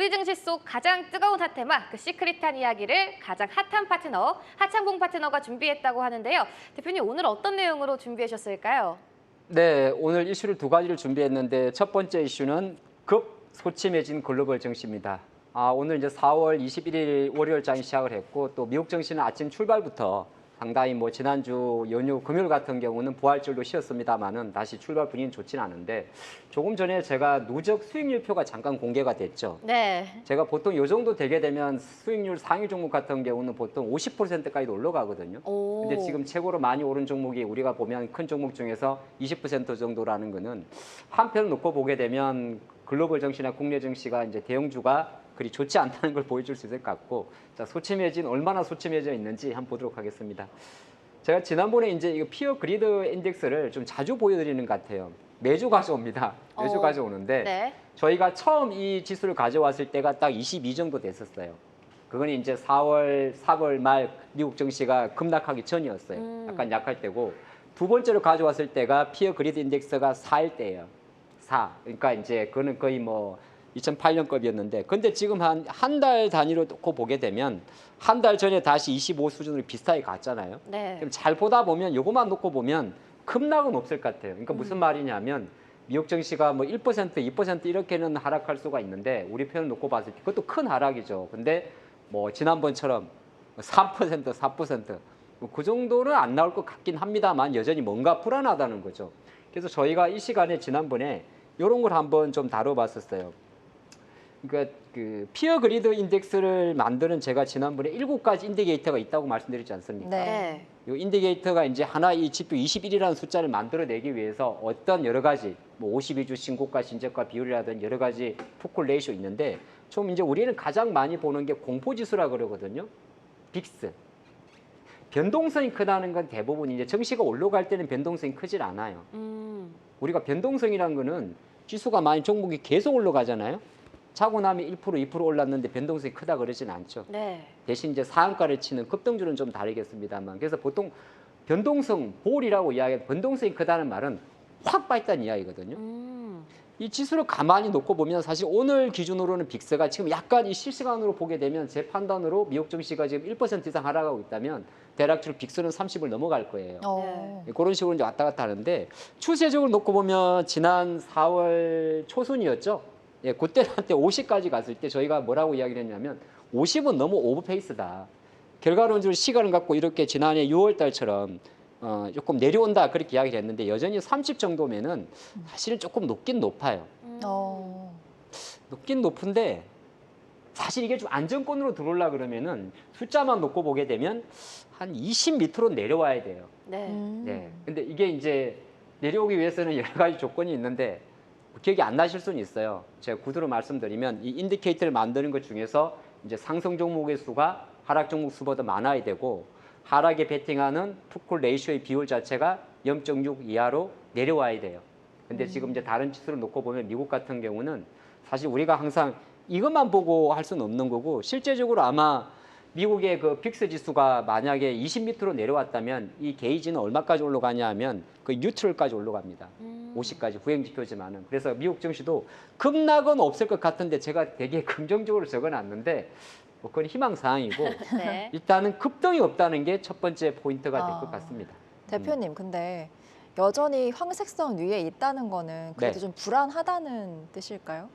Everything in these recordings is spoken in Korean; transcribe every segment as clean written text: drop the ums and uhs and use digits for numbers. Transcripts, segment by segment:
우리 증시 속 가장 뜨거운 핫테마, 그 시크릿한 이야기를 가장 핫한 파트너, 하창봉 파트너가 준비했다고 하는데요. 대표님, 오늘 어떤 내용으로 준비하셨을까요? 네, 오늘 이슈를 두 가지를 준비했는데 첫 번째 이슈는 급 소침해진 글로벌 증시입니다. 오늘 이제 4월 21일 월요일장이 시작을 했고 또 미국 증시는 아침 출발부터 상당히 지난주 연휴 금요일 같은 경우는 부활절로 쉬었습니다만은 다시 출발 분위기는 좋지는 않은데 조금 전에 제가 누적 수익률표가 잠깐 공개가 됐죠. 네. 제가 보통 이 정도 되게 되면 수익률 상위 종목 같은 경우는 보통 50%까지도 올라가거든요. 근데 지금 최고로 많이 오른 종목이 우리가 보면 큰 종목 중에서 20% 정도라는 거는 한편 놓고 보게 되면 글로벌 증시나 국내 증시가 이제 대형주가 그리 좋지 않다는 걸 보여줄 수 있을 것 같고, 자, 얼마나 소침해져 있는지 한번 보도록 하겠습니다. 제가 지난번에 이제 이거 피어 그리드 인덱스를 좀 자주 보여드리는 것 같아요. 매주 가져옵니다. 매주 가져오는데 네. 저희가 처음 이 지수를 가져왔을 때가 딱 22 정도 됐었어요. 그건 이제 4월 말 미국 증시가 급락하기 전이었어요. 약간 약할 때고, 두 번째로 가져왔을 때가 피어 그리드 인덱스가 4일 때예요. 4. 그러니까 이제 그거는 거의 2008년급이었는데, 근데 지금 한 달 단위로 놓고 보게 되면 한 달 전에 다시 25 수준으로 비슷하게 갔잖아요. 네. 그럼 잘 보다 보면 요것만 놓고 보면 급락은 없을 것 같아요. 그러니까 무슨 말이냐면 미국 증시가 1%, 2% 이렇게는 하락할 수가 있는데 우리 편을 놓고 봤을 때 그것도 큰 하락이죠. 근데 지난번처럼 3%, 4%, 그 정도는 안 나올 것 같긴 합니다만 여전히 뭔가 불안하다는 거죠. 그래서 저희가 이 시간에 지난번에 이런 걸 한번 좀 다뤄봤었어요. 그러니까 그 피어 그리드 인덱스를 만드는 제가 지난번에 7가지 인디게이터가 있다고 말씀드렸지 않습니까? 네. 이 인디게이터가 이제 하나 이 지표 21이라는 숫자를 만들어내기 위해서 어떤 여러 가지 52주 신고가 신저가 비율이라든지 여러 가지 푸콜 레이쇼 있는데 좀 이제 우리는 가장 많이 보는 게 공포지수라 그러거든요. 빅스. 변동성이 크다는 건 대부분 이제 증시가 올라갈 때는 변동성이 크질 않아요. 우리가 변동성이라는 거는 지수가 많이 종목이 계속 올라가잖아요. 자고 나면 1%, 2% 올랐는데 변동성이 크다 그러진 않죠. 네. 대신 이제 상한가를 치는 급등주는 좀 다르겠습니다만, 그래서 보통 변동성, 볼이라고 이야기하는 변동성이 크다는 말은 확 빠졌다는 이야기거든요. 이 지수를 가만히 놓고 보면 사실 오늘 기준으로는 빅스가 지금 약간 이 실시간으로 보게 되면 제 판단으로 미국 증시가 지금 1% 이상 하락하고 있다면 대략적으로 빅스는 30을 넘어갈 거예요. 네. 그런 식으로 이제 왔다 갔다 하는데 추세적으로 놓고 보면 지난 4월 초순이었죠. 예, 그때 한때 50까지 갔을 때 저희가 뭐라고 이야기를 했냐면 50은 너무 오버페이스다. 결과론적으로 시간을 갖고 이렇게 지난해 6월 달처럼 조금 내려온다 그렇게 이야기를 했는데 여전히 30 정도면은 사실은 조금 높긴 높아요. 높긴 높은데 사실 이게 좀 안정권으로 들어오려 그러면은 숫자만 놓고 보게 되면 한 20 밑으로 내려와야 돼요. 네. 네. 근데 이게 이제 내려오기 위해서는 여러 가지 조건이 있는데 기억이 안 나실 수는 있어요. 제가 구두로 말씀드리면 이 인디케이터를 만드는 것 중에서 이제 상승 종목의 수가 하락 종목 수보다 많아야 되고 하락에 베팅하는 푸콜 레이쇼의 비율 자체가 0.6 이하로 내려와야 돼요. 근데 지금 이제 다른 지수를 놓고 보면 미국 같은 경우는 사실 우리가 항상 이것만 보고 할 수는 없는 거고 실제적으로 아마 미국의 그 빅스 지수가 만약에 20 밑으로 내려왔다면 이 게이지는 얼마까지 올라가냐 하면 그 뉴트럴까지 올라갑니다. 50까지 후행지표지만은. 그래서 미국 증시도 급락은 없을 것 같은데 제가 되게 긍정적으로 적어놨는데 그건 희망사항이고 네. 일단은 급등이 없다는 게 첫 번째 포인트가 될 것 같습니다. 대표님, 근데 여전히 황색선 위에 있다는 거는 그래도 네. 좀 불안하다는 뜻일까요?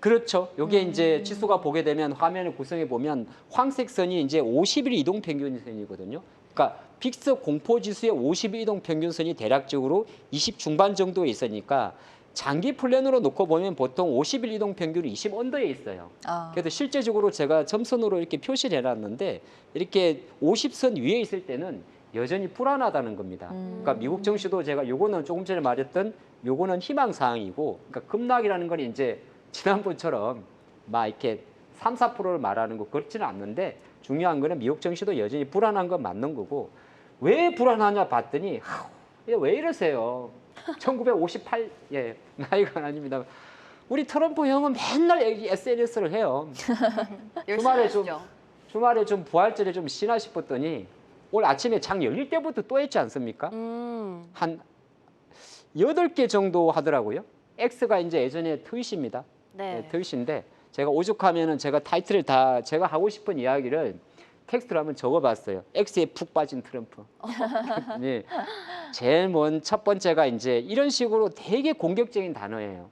그렇죠. 이게 이제 지수가 보게 되면 화면을 구성해 보면 황색 선이 이제 50일 이동 평균선이거든요. 그러니까 빅스 공포 지수의 50일 이동 평균선이 대략적으로 20 중반 정도에 있으니까 장기 플랜으로 놓고 보면 보통 50일 이동 평균이 20 언더에 있어요. 그래도 실제적으로 제가 점선으로 이렇게 표시를 해놨는데 이렇게 50선 위에 있을 때는 여전히 불안하다는 겁니다. 그러니까 미국 증시도 제가 요거는 조금 전에 말했던 요거는 희망사항이고, 그러니까 급락이라는 건 이제 지난번처럼 막 이렇게 3, 4%를 말하는 거 그렇지는 않는데 중요한 거는 미국 증시도 여전히 불안한 건 맞는 거고 왜 불안하냐 봤더니 왜 이러세요? 1958, 예, 나이가 아닙니다. 우리 트럼프 형은 맨날 SNS를 해요. 주말에 좀 부활절에 좀 쉬나 싶었더니 오늘 아침에 장 열릴 때부터 또 했지 않습니까? 한 8개 정도 하더라고요. X가 이제 예전에 트윗입니다. 네. 트윗인데 제가 오죽하면은 제가 타이틀을 다 제가 하고 싶은 이야기를 텍스트로 한번 적어봤어요. X에 푹 빠진 트럼프. 네. 제일 첫 번째가 이제 이런 식으로 되게 공격적인 단어예요.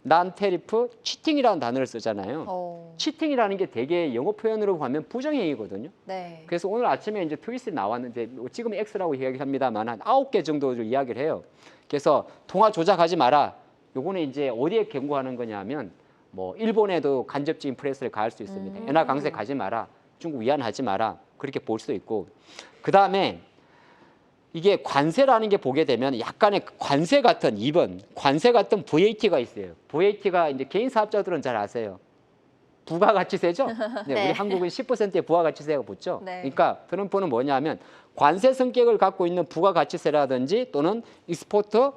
난 테리프 치팅이라는 단어를 쓰잖아요. 치팅이라는 게 되게 영어 표현으로 하면 부정행위거든요. 네. 그래서 오늘 아침에 이제 트윗이 나왔는데 지금 X라고 이야기합니다만 한 9개 정도를 이야기를 해요. 그래서 통화 조작하지 마라. 요거는 이제 어디에 경고하는 거냐면 뭐 일본에도 간접적인 프레스를 가할 수 있습니다. 엔화 강세 가지 마라. 중국 위안하지 마라. 그렇게 볼 수도 있고. 그다음에 이게 관세라는 게 보게 되면 약간의 관세 같은 2번 관세 같은 VAT가 있어요. VAT가 이제 개인 사업자들은 잘 아세요. 부가가치세죠? 네, 네. 우리 한국은 10%의 부가가치세가 붙죠. 네. 그러니까 트럼프는 뭐냐면 관세 성격을 갖고 있는 부가가치세라든지 또는 익스포트,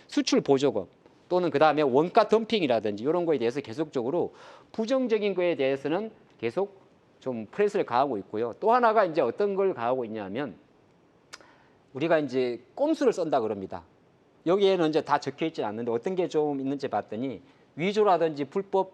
수출 보조금 또는 그다음에 원가 덤핑이라든지 이런 거에 대해서 계속적으로 부정적인 거에 대해서는 계속 좀 프레스를 가하고 있고요. 또 하나가 이제 어떤 걸 가하고 있냐면 우리가 이제 꼼수를 쓴다 그럽니다. 여기에는 이제 다 적혀 있지 않는데 어떤 게 좀 있는지 봤더니 위조라든지 불법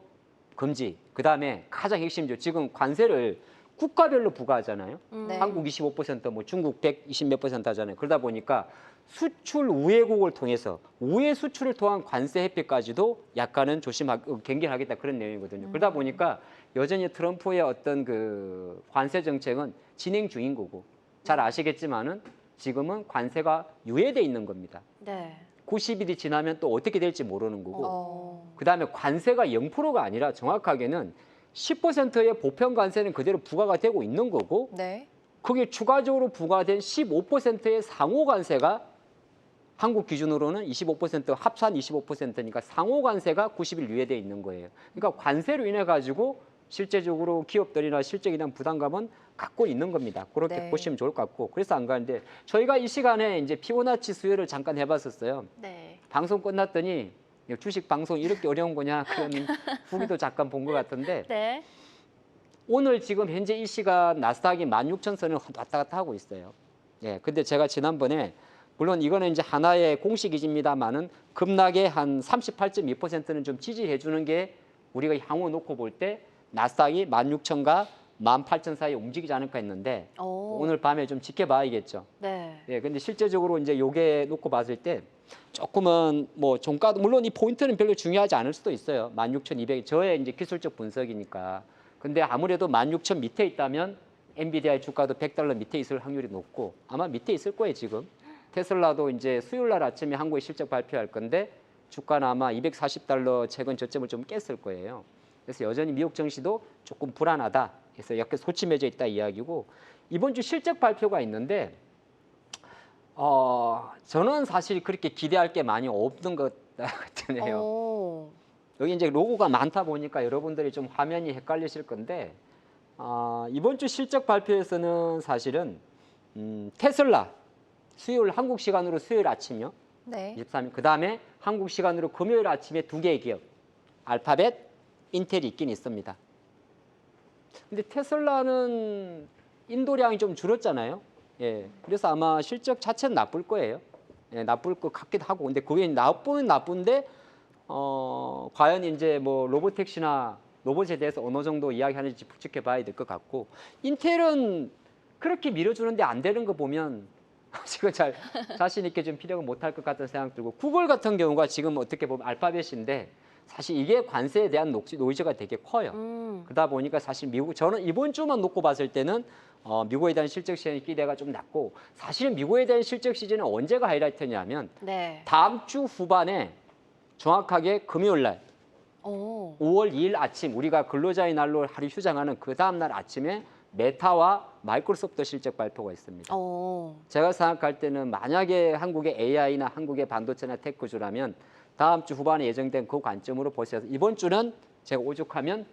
금지, 그다음에 가장 핵심이죠. 지금 관세를 국가별로 부과하잖아요. 네. 한국 25%, 뭐 중국 120 몇 % 하잖아요. 그러다 보니까 수출 우회국을 통해서 우회 수출을 통한 관세 회피까지도 약간은 경계하겠다 그런 내용이거든요. 그러다 보니까 여전히 트럼프의 어떤 그 관세 정책은 진행 중인 거고 잘 아시겠지만은 지금은 관세가 유예돼 있는 겁니다. 네. 90일이 지나면 또 어떻게 될지 모르는 거고 어. 그다음에 관세가 0%가 아니라 정확하게는 10%의 보편 관세는 그대로 부과가 되고 있는 거고 네. 그게 추가적으로 부과된 15%의 상호 관세가 한국 기준으로는 25% 합산 25%니까 상호 관세가 90일 유예돼 있는 거예요. 그러니까 관세로 인해 가지고 실제적으로 기업들이나 실적에 대한 부담감은 갖고 있는 겁니다. 그렇게 네. 보시면 좋을 것 같고 그래서 안 가는데 저희가 이 시간에 이제 피보나치 수요를 잠깐 해봤었어요. 네. 방송 끝났더니 주식 방송 이렇게 어려운 거냐 그런 후기도 잠깐 본 것 같은데 네. 오늘 지금 현재 이 시간 나스닥이 16,000선을 왔다 갔다 하고 있어요. 예, 근데 제가 지난번에 물론 이거는 이제 하나의 공식이집니다만은 급락의 한 38.2%는 좀 지지해 주는 게 우리가 향후 놓고 볼 때 나스닥이 16,000과 18,000 사이에 움직이지 않을까 했는데 오늘 밤에 좀 지켜봐야겠죠. 네. 예, 근데 실제적으로 이제 요게 놓고 봤을 때 조금은 뭐 종가도 물론 이 포인트는 별로 중요하지 않을 수도 있어요. 16,200 저의 이제 기술적 분석이니까. 근데 아무래도 16,000 밑에 있다면 엔비디아의 주가도 $100 밑에 있을 확률이 높고 아마 밑에 있을 거예요, 지금. 테슬라도 이제 수요일 날 아침에 한국에 실적 발표할 건데 주가는 아마 $240 최근 저점을 좀 깼을 거예요. 그래서 여전히 미국 증시도 조금 불안하다. 그래서 약간 소침해져 있다 이야기고 이번 주 실적 발표가 있는데 저는 사실 그렇게 기대할 게 많이 없는 것 같으네요. 여기 이제 로고가 많다 보니까 여러분들이 좀 화면이 헷갈리실 건데 이번 주 실적 발표에서는 사실은 테슬라 수요일 한국 시간으로 수요일 아침이요. 네. 23일. 그다음에 한국 시간으로 금요일 아침에 2개의 기업 알파벳, 인텔이 있긴 있습니다. 근데 테슬라는 인도량이 좀 줄었잖아요. 예. 그래서 아마 실적 자체는 나쁠 거예요. 예, 나쁠 것 같기도 하고. 근데 그게 나쁜데 과연 이제 뭐 로보택시나 로봇에 대해서 어느 정도 이야기하는지 지켜봐야 될 것 같고 인텔은 그렇게 밀어주는데 안 되는 거 보면 지금 잘 자신 있게 좀 피력을 못할 것 같은 생각 들고 구글 같은 경우가 지금 어떻게 보면 알파벳인데 사실 이게 관세에 대한 노이즈가 되게 커요. 그러다 보니까 사실 저는 이번 주만 놓고 봤을 때는 미국에 대한 실적 시즌 기대가 좀 낮고 사실은 미국에 대한 실적 시즌은 언제가 하이라이트냐면 네. 다음 주 후반에 정확하게 금요일 날 5월 2일 아침 우리가 근로자의 날로 하루 휴장하는 그 다음 날 아침에 메타와 마이크로소프트 실적 발표가 있습니다. 제가 생각할 때는 만약에 한국의 AI나 한국의 반도체나 테크주라면 다음 주 후반에 예정된 그 관점으로 보셔서 이번 주는 제가 오죽하면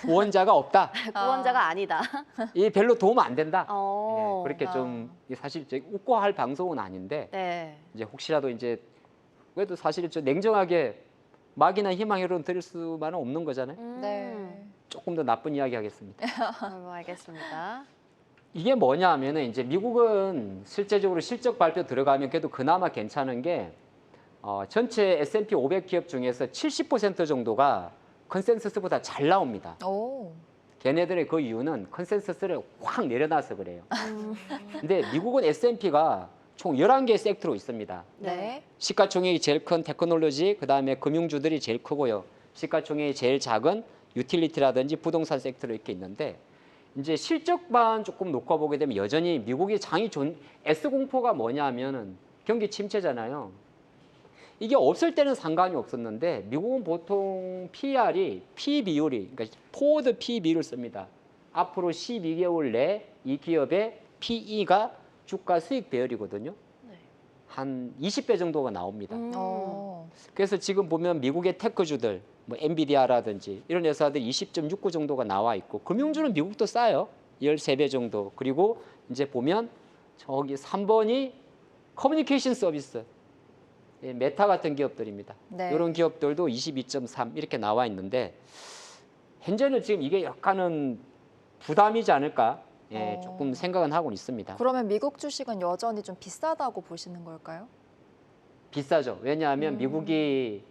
구원자가 없다. 구원자가 아니다. 이 별로 도움 안 된다. 어. 그렇게 좀 사실 웃고 할 방송은 아닌데 네. 이제 혹시라도 이제 그래도 사실 좀 냉정하게 막이나 희망으로는 드릴 수만은 없는 거잖아요. 네. 조금 더 나쁜 이야기 하겠습니다. 알겠습니다. 이게 뭐냐 하면은 이제 미국은 실제적으로 실적 발표 들어가면 그래도 그나마 괜찮은 게 전체 S&P 500 기업 중에서 70% 정도가 컨센서스보다 잘 나옵니다. 오. 걔네들의 그 이유는 컨센서스를 확 내려놔서 그래요. 근데 미국은 S&P가 총 11개의 섹터로 있습니다. 네. 시가총액이 제일 큰 테크놀로지, 그다음에 금융주들이 제일 크고요. 시가총액이 제일 작은 유틸리티라든지 부동산 섹터로 이렇게 있는데 이제 실적만 조금 놓고 보게 되면 여전히 미국이 장이 좋은 S공포가 뭐냐면은 경기 침체잖아요. 이게 없을 때는 상관이 없었는데 미국은 보통 PER이 P 비율이 그러니까 포워드 P 비율을 씁니다. 앞으로 12개월 내 이 기업의 PE가 주가 수익 배열이거든요. 네. 한 20배 정도가 나옵니다. 어. 그래서 지금 보면 미국의 테크주들, 뭐 엔비디아라든지 이런 회사들이 20.69 정도가 나와 있고 금융주는 미국도 싸요. 13배 정도. 그리고 이제 보면 저기 3번이 커뮤니케이션 서비스. 예, 메타 같은 기업들입니다. 네. 이런 기업들도 22.3 이렇게 나와 있는데 현재는 지금 이게 약간은 부담이지 않을까? 예, 조금 생각은 하고 있습니다. 그러면 미국 주식은 여전히 좀 비싸다고 보시는 걸까요? 비싸죠. 왜냐하면 미국이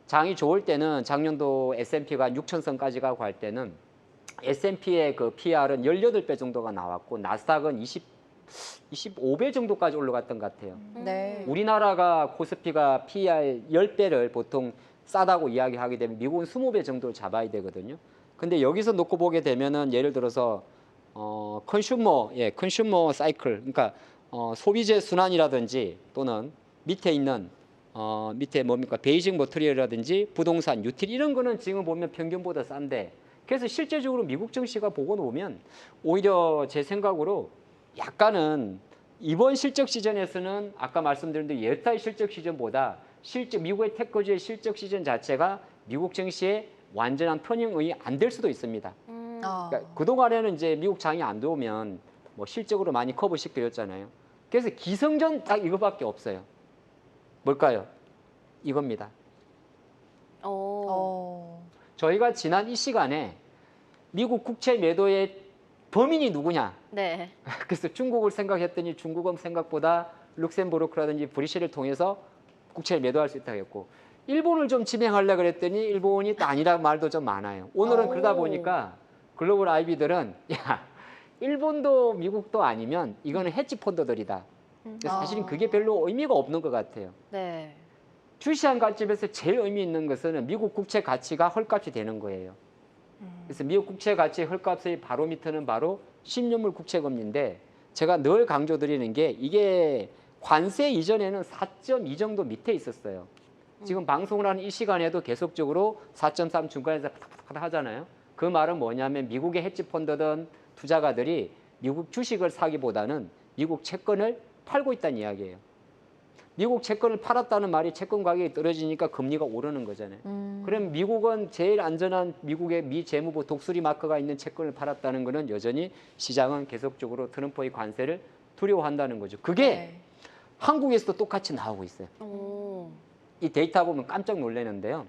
장이 좋을 때는 작년도 S&P가 6천선까지 가고 할 때는 S&P의 그 PR은 18배 정도가 나왔고 나스닥은 25배 정도까지 올라갔던 것 같아요. 네. 우리나라가 코스피가 PER 10배를 보통 싸다고 이야기하게 되면 미국은 20배 정도를 잡아야 되거든요. 근데 여기서 놓고 보게 되면은 예를 들어서 컨슈머 사이클, 그러니까 소비재 순환이라든지 또는 밑에 있는 밑에 뭡니까 베이징 머터리얼이라든지 부동산, 유틸 이런 거는 지금 보면 평균보다 싼데 그래서 실제적으로 미국 증시가 보고 보면 오히려 제 생각으로 약간은 이번 실적 시즌에서는 아까 말씀드린 대로 여타의 실적 시즌보다 미국의 테크주의 실적 시즌 자체가 미국 증시에 완전한 편입이 안 될 수도 있습니다. 아. 그러니까 그동안에는 이제 미국 장이 안 좋으면 뭐 실적으로 많이 커버시켜줬잖아요. 그래서 기승전 딱 이거밖에 없어요. 뭘까요? 이겁니다. 어. 저희가 지난 이 시간에 미국 국채 매도의 범인이 누구냐? 네. 그래서 중국을 생각했더니 중국은 생각보다 룩셈부르크라든지 브리셀을 통해서 국채를 매도할 수 있다고 했고 일본을 좀 진행하려고 그랬더니 일본이 또 아니라 말도 좀 많아요. 오늘은 그러다 보니까 글로벌 IB들은 야 일본도 미국도 아니면 이거는 헤지 펀드들이다. 근데 사실은 그게 별로 의미가 없는 것 같아요. 네. 주시한 관점에서 제일 의미 있는 것은 미국 국채 가치가 헐값이 되는 거예요. 그래서 미국 국채 가치 헐값의 바로미터는 바로 10년물 국채금리인데 제가 늘 강조드리는 게 이게 관세 이전에는 4.2 정도 밑에 있었어요. 지금 방송을 하는 이 시간에도 계속적으로 4.3 중간에서 파닥파닥 하잖아요. 그 말은 뭐냐면 미국의 헤지펀드든 투자가들이 미국 주식을 사기보다는 미국 채권을 팔고 있다는 이야기예요. 미국 채권을 팔았다는 말이 채권 가격이 떨어지니까 금리가 오르는 거잖아요. 그럼 미국은 제일 안전한 미국의 미 재무부 독수리 마크가 있는 채권을 팔았다는 것은 여전히 시장은 계속적으로 트럼프의 관세를 두려워한다는 거죠. 그게 네. 한국에서도 똑같이 나오고 있어요. 오. 이 데이터 보면 깜짝 놀라는데요.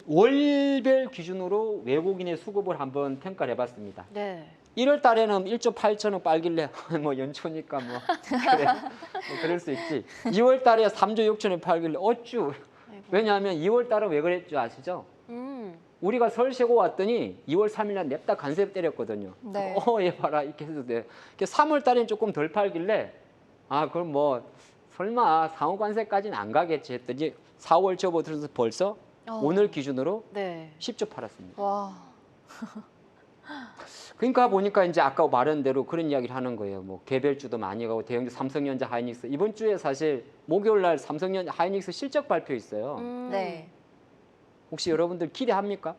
월별 기준으로 외국인의 수급을 한번 평가를 해봤습니다. 네. 1월 달에는 1조 8천억 빨길래 뭐 연초니까 뭐 그래 뭐 그럴 수 있지. 2월 달에 3조 6천억 팔길래 어쭈. 왜냐하면 2월 달은 왜 그랬죠 아시죠? 우리가 설 쉬고 왔더니 2월 3일 날 냅다 관세 때렸거든요. 네. 얘 봐라 이렇게 해도 돼. 3월 달에는 조금 덜 팔길래 아 그럼 뭐 설마 상호 관세까지는 안 가겠지 했더니 4월 접어들어서 벌써 오늘 기준으로 네. 10조 팔았습니다. 와. 그러니까 보니까 이제 아까 말한 대로 그런 이야기를 하는 거예요. 뭐 개별주도 많이 가고 대형주 삼성전자 하이닉스 이번 주에 사실 목요일 날 삼성전자 하이닉스 실적 발표 있어요. 네. 혹시 여러분들 기대합니까?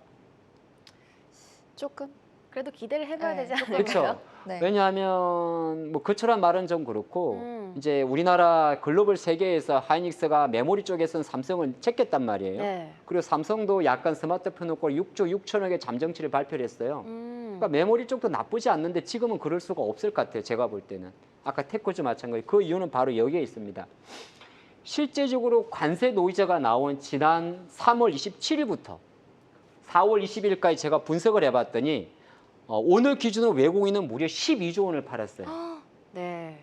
조금. 그래도 기대를 해봐야 네, 되지 않을까요? 그렇죠. 네. 왜냐하면 뭐 그처럼 말은 좀 그렇고 음. 이제 우리나라 글로벌 세계에서 하이닉스가 메모리 쪽에서는 삼성을 제꼈단 말이에요. 네. 그리고 삼성도 약간 스마트폰 놓고 6조 6천억의 잠정치를 발표를 했어요. 그러니까 메모리 쪽도 나쁘지 않는데 지금은 그럴 수가 없을 것 같아요. 제가 볼 때는. 아까 테크주 마찬가지. 그 이유는 바로 여기에 있습니다. 실제적으로 관세 노이즈가 나온 지난 3월 27일부터 4월 20일까지 제가 분석을 해봤더니 오늘 기준으로 외국인은 무려 12조 원을 팔았어요. 네.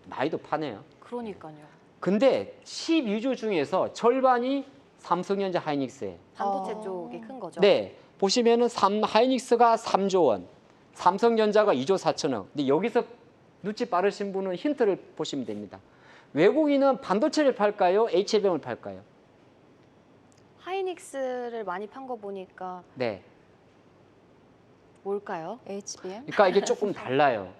많이도 파네요. 그러니까요. 근데 12조 중에서 절반이 삼성전자 하이닉스에. 반도체 쪽이 큰 거죠. 네, 보시면은 하이닉스가 3조 원, 삼성전자가 2조 4천억. 근데 여기서 눈치 빠르신 분은 힌트를 보시면 됩니다. 외국인은 반도체를 팔까요? HBM을 팔까요? 하이닉스를 많이 판 거 보니까 네. 뭘까요? HBM? 그러니까 이게 조금 달라요.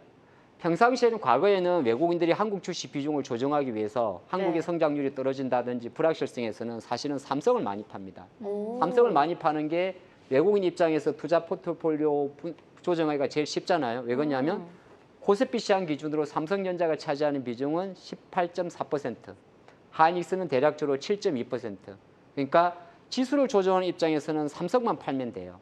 평상시에는 과거에는 외국인들이 한국 출시 비중을 조정하기 위해서 한국의 네. 성장률이 떨어진다든지 불확실성에서는 사실은 삼성을 많이 팝니다. 오. 삼성을 많이 파는 게 외국인 입장에서 투자 포트폴리오 조정하기가 제일 쉽잖아요. 왜 그러냐면 코스피 시장 기준으로 삼성전자가 차지하는 비중은 18.4%, 하이닉스는 대략적으로 7.2%. 그러니까 지수를 조정하는 입장에서는 삼성만 팔면 돼요.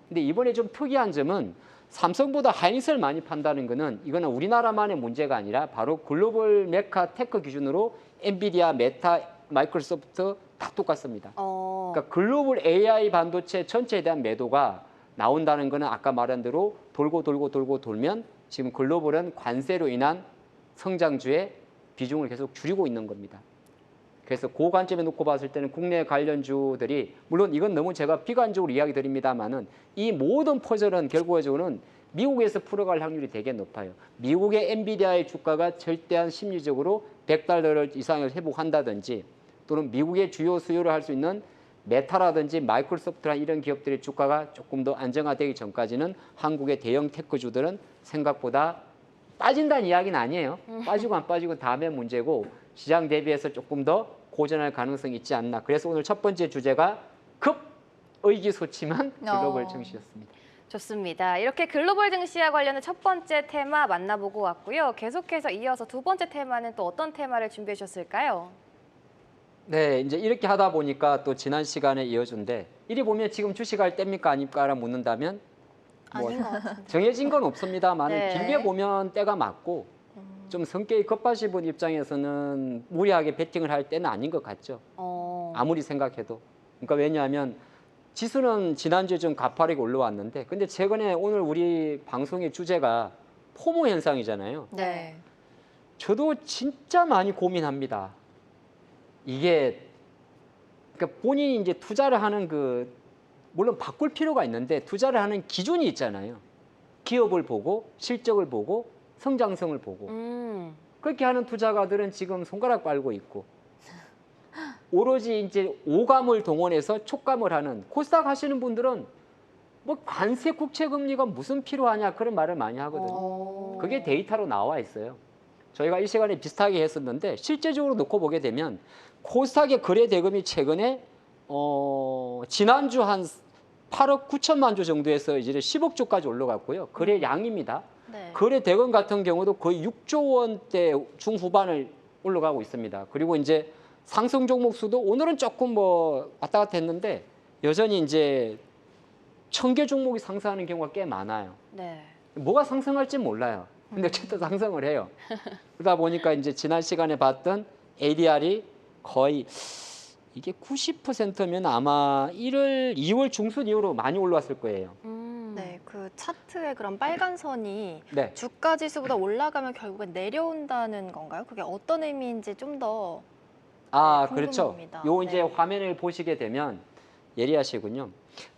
근데 이번에 좀 특이한 점은 삼성보다 하이닉스를 많이 판다는 거는 이거는 우리나라만의 문제가 아니라 바로 글로벌 메카 테크 기준으로 엔비디아, 메타, 마이크로소프트 다 똑같습니다. 그러니까 글로벌 AI 반도체 전체에 대한 매도가 나온다는 거는 아까 말한 대로 돌면 지금 글로벌은 관세로 인한 성장주의 비중을 계속 줄이고 있는 겁니다. 그래서 그 관점에 놓고 봤을 때는 국내 관련주들이 물론 이건 너무 제가 비관적으로 이야기 드립니다만은 이 모든 퍼즐은 결과적으로는 미국에서 풀어갈 확률이 되게 높아요. 미국의 엔비디아의 주가가 절대한 심리적으로 $100 이상을 회복한다든지 또는 미국의 주요 수요를 할 수 있는 메타라든지 마이크로소프트나 이런 기업들의 주가가 조금 더 안정화되기 전까지는 한국의 대형 테크주들은 생각보다 빠진다는 이야기는 아니에요. 빠지고 안 빠지고 다음의 문제고 시장 대비해서 조금 더 고전할 가능성이 있지 않나. 그래서 오늘 첫 번째 주제가 급 의기소침한 글로벌 증시였습니다. 좋습니다. 이렇게 글로벌 증시와 관련된 첫 번째 테마 만나보고 왔고요. 계속해서 이어서 두 번째 테마는 또 어떤 테마를 준비해 주셨을까요? 네, 이제 이렇게 하다 보니까 또 지난 시간에 이어준데 이리 보면 지금 주식할 때입니까 아닙니까라 묻는다면 뭐 아닌 것 같은데. 정해진 건 없습니다만 네. 길게 보면 때가 맞고 좀 성격이 급하신 입장에서는 무리하게 베팅을 할 때는 아닌 것 같죠. 아무리 생각해도. 그러니까 왜냐하면 지수는 지난주에 좀 가파르게 올라왔는데 근데 최근에 오늘 우리 방송의 주제가 포모 현상이잖아요. 네. 저도 진짜 많이 고민합니다. 이게 그러니까 본인이 이제 투자를 하는 물론 바꿀 필요가 있는데 투자를 하는 기준이 있잖아요. 기업을 보고 실적을 보고 성장성을 보고 그렇게 하는 투자가들은 지금 손가락 빨고 있고 오로지 이제 오감을 동원해서 촉감을 하는 코스닥 하시는 분들은 뭐 관세 국채 금리가 무슨 필요하냐 그런 말을 많이 하거든요. 그게 데이터로 나와 있어요. 저희가 이 시간에 비슷하게 했었는데 실제적으로 놓고 보게 되면 코스닥의 거래 대금이 최근에 지난주 한 8억 9천만 주 정도에서 이제 10억 주까지 올라갔고요. 거래 양입니다. 네. 거래 대금 같은 경우도 거의 6조 원대 중후반을 올라가고 있습니다. 그리고 이제 상승 종목 수도 오늘은 조금 뭐 왔다 갔다 했는데 여전히 이제 1000개 종목이 상승하는 경우가 꽤 많아요. 네. 뭐가 상승할지 몰라요. 근데 어쨌든 상승을 해요. 그러다 보니까 이제 지난 시간에 봤던 ADR이 거의 이게 90%면 아마 2월 중순 이후로 많이 올라왔을 거예요. 네, 그 차트에 그런 빨간 선이 네. 주가 지수보다 올라가면 결국엔 내려온다는 건가요? 그게 어떤 의미인지 좀 더 그렇죠. 궁금합니다. 요 이제 네. 화면을 보시게 되면 예리하시군요.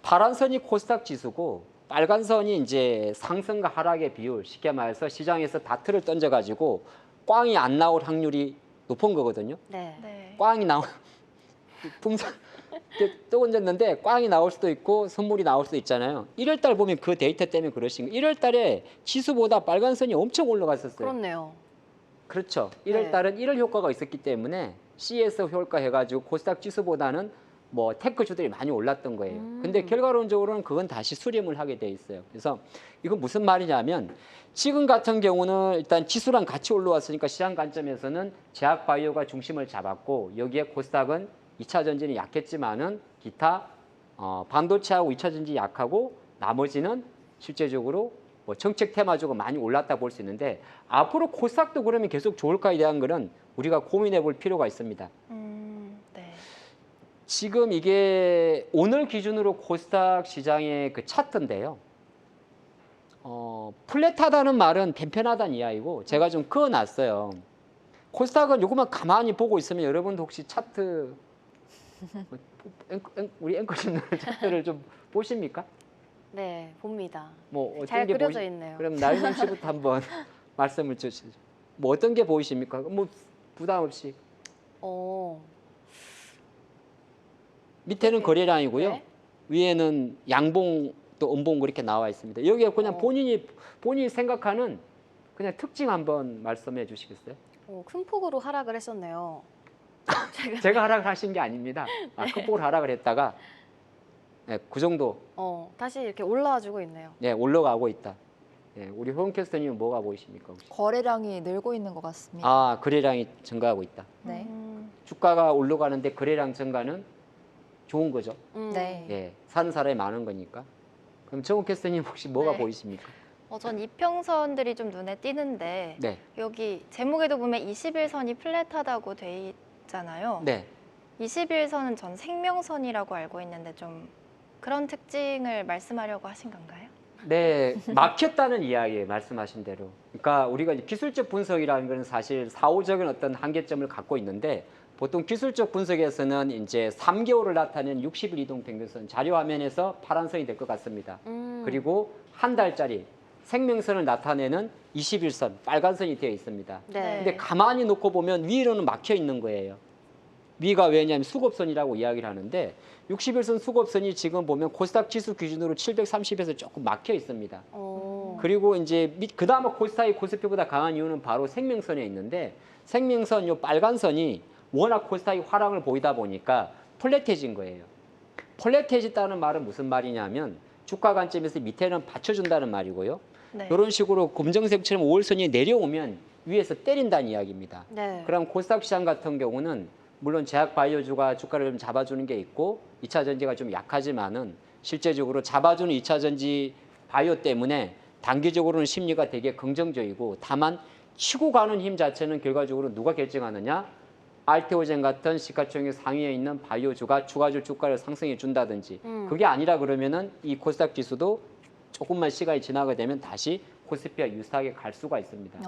파란 선이 코스닥 지수고 빨간 선이 이제 상승과 하락의 비율, 쉽게 말해서 시장에서 다트를 던져가지고 꽝이 안 나올 확률이 높은 거거든요. 네. 네. 꽝이 나올 풍선 던졌는데 꽝이 나올 수도 있고 선물이 나올 수도 있잖아요. 1월 달 보면 그 데이터 때문에 그러신 거예요. 1월 달에 지수보다 빨간 선이 엄청 올라갔었어요. 그렇네요. 그렇죠. 1월 달은 1월 효과가 있었기 때문에 CS 효과 해가지고 코스닥 지수보다는 뭐 테크주들이 많이 올랐던 거예요. 근데 결과론적으로는 그건 다시 수렴을 하게 돼 있어요. 그래서 이건 무슨 말이냐면 지금 같은 경우는 일단 지수랑 같이 올라왔으니까 시장 관점에서는 제약바이오가 중심을 잡았고 여기에 코스닥은 2차 전지는 약했지만은 기타 반도체하고 2차 전지 약하고 나머지는 실제적으로 뭐 정책 테마적으로 많이 올랐다 볼 수 있는데 앞으로 코스닥도 그러면 계속 좋을까에 대한 거는 우리가 고민해 볼 필요가 있습니다. 네. 지금 이게 오늘 기준으로 코스닥 시장의 그 차트인데요. 플랫하다는 말은 편편하다는 이야기고 제가 좀 그어놨어요. 코스닥은 요것만 가만히 보고 있으면 여러분도 혹시 차트 우리 앵커님들 책들을 좀 보십니까? 네, 봅니다. 뭐 어떤 잘 게 그려져 보시... 있네요. 그럼 나윤영 씨부터 한번 말씀을 주시죠. 뭐 어떤 게 보이십니까? 뭐 부담 없이. 어, 밑에는 거래량이고요. 네. 위에는 양봉 또 음봉 그렇게 나와 있습니다. 여기에 그냥 본인이 생각하는 그냥 특징 한번 말씀해 주시겠어요? 큰 폭으로 하락을 했었네요. 제가 하락을 하신 게 아닙니다. 큰 폭으로 하락을 했다가 네, 그 정도 다시 이렇게 올라와주고 있네요. 네, 올라가고 있다. 네, 우리 호응캐스터님은 뭐가 보이십니까? 혹시? 거래량이 늘고 있는 것 같습니다. 아, 거래량이 증가하고 있다. 네. 주가가 올라가는데 거래량 증가는 좋은 거죠. 네. 예, 사는 사람이 많은 거니까. 그럼 정우 캐스터님 혹시 뭐가 네. 보이십니까? 전 이평선들이 좀 눈에 띄는데 네, 여기 제목에도 보면 21선이 플랫하다고 돼 있잖아요. 네. 21선은 전 생명선이라고 알고 있는데 좀 그런 특징을 말씀하려고 하신 건가요? 네, 막혔다는 이야기에 말씀하신 대로. 그러니까 우리가 이제 기술적 분석이라는 것은 사실 사후적인 어떤 한계점을 갖고 있는데 보통 기술적 분석에서는 이제 3개월을 나타낸 60일 이동 평균선 자료 화면에서 파란선이 될 것 같습니다. 그리고 한 달짜리 생명선을 나타내는 21선 빨간선이 되어 있습니다. 네. 근데 가만히 놓고 보면 위로는 막혀 있는 거예요. 위가 왜냐하면 수급선이라고 이야기를 하는데 61선 수급선이 지금 보면 코스닥 지수 기준으로 730에서 조금 막혀 있습니다. 그리고 이제 그다음에 코스닥이 코스피보다 강한 이유는 바로 생명선에 있는데 생명선 요 빨간 선이 워낙 코스닥이 하락을 보이다 보니까 플랫해진 거예요. 플랫해졌다는 말은 무슨 말이냐면 주가 관점에서 밑에는 받쳐준다는 말이고요. 네. 이런 식으로 검정색처럼 5월선이 내려오면 위에서 때린다는 이야기입니다. 네. 그럼 코스닥 시장 같은 경우는 물론 제약 바이오주가 주가를 좀 잡아주는 게 있고 2차 전지가 좀 약하지만은 실제적으로 잡아주는 2차 전지 바이오 때문에 단기적으로는 심리가 되게 긍정적이고 다만 치고 가는 힘 자체는 결과적으로 누가 결정하느냐? 알테오젠 같은 시가총액 상위에 있는 바이오주가 추가적으로 주가를 상승해 준다든지 그게 아니라 그러면은 이 코스닥 지수도 조금만 시간이 지나게 되면 다시 코스피와 유사하게 갈 수가 있습니다.